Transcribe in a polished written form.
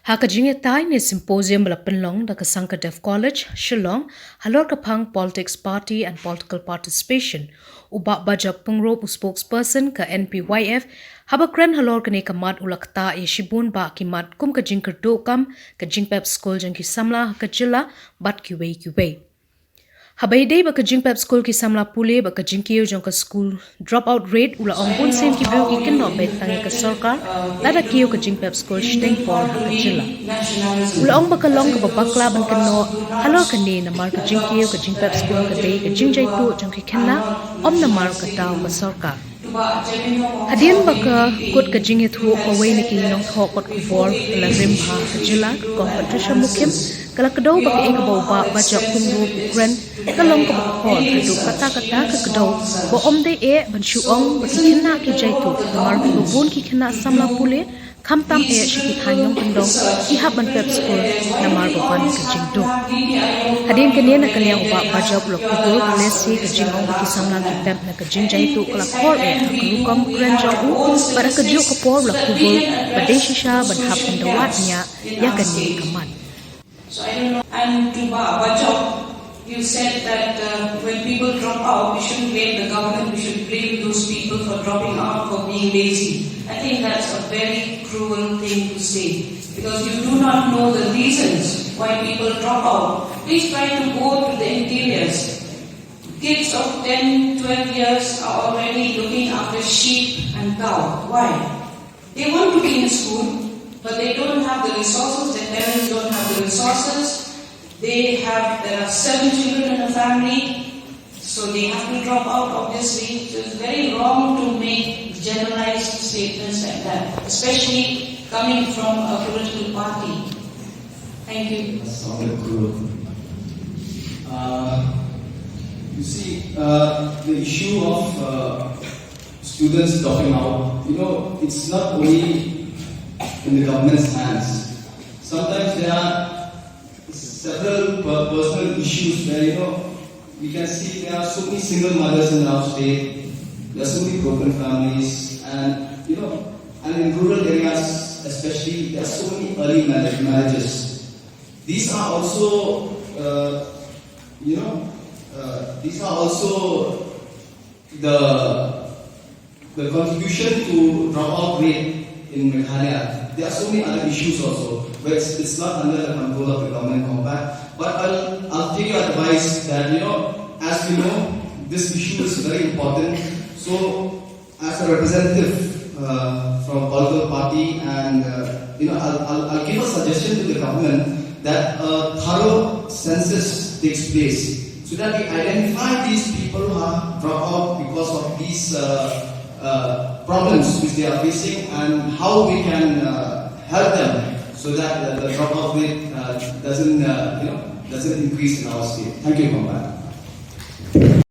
Hakajingetai ni symposium Lapinlong da Kasangka Deaf College, Shillong, Halor Kapang Politics Party and Political Participation, Ubak Bajop Pungrop spokesperson ka NPYF, haba Kren Halor kene kamat ulakta e shibun ba kimat kum kajing kerdokam kajing pep school jang ki samla kajila bat kiwei. Habai day ba kajing pep school ki samla pule ba kajing kiyo jang ka school dropout rate ula ong sem ki beu ki kinno bet tangi ka sarkar lada kiyo kajing pep school shteng for kajila ula ong ba kalong ka bakla ban kinno halor kane na mar kajing kiyo kajing pep school ka day kajing jai tu jang ki khenna om na mar ka taw ka sarkar Hadin baka kut kajing itu kawai niki Nongthoh kot Khubor la rimha kajila ko Patricia Mukim kala kedau baka eka bawa Bajop Kren kalong ka bakor kadu kata-kata ka kedau bo omde ban shuong baki kena ki jaitu mar bubun ki kena samla pule kamtam shiki thanyong kendong ihab ban pep school na mar ban kajing do hadin kene na kalyang uba Bajop lo Khubor kalesi kajing ong baki samla ki pep na kajing jaitu kala kor kalukam Kren jauh para kejuk kepor la Khubor badeshi Shah ban hab kendawatnya ya kene kaman. So I don't know. And to Bajop, you said that when people drop out, we shouldn't blame the government, we should blame those people for dropping out, for being lazy. I think that's a very cruel thing to say, because you do not know the reasons why people drop out. Please try to go to the interiors. Kids of 10, 12 years are already looking after sheep and cow. Why? They want to be in school, but they don't have the resources, their parents don't have the resources. There are 7 children in a family, so they have to drop out, obviously. So it's very wrong to make generalized statements like that, especially coming from a political party. Thank you. That sounded cruel. You see, the issue of students dropping out, it's not only in the government's hands. Sometimes there are several personal issues where, we can see there are so many single mothers in our state, there are so many broken families, and and in rural areas especially, there are so many early marriages. These are also, the contribution to dropout rate in Meghalaya. There are so many other issues also, where it's not under the control of the government compact. But I'll take your advice that, as we know, this issue is very important. So, as a representative from political party, and I'll give a suggestion to the government that a thorough census takes place, so that we identify these people who have dropped out because of these problems which they are facing, and how we can help them so that the dropout rate doesn't increase in our state. Thank you, Khubor.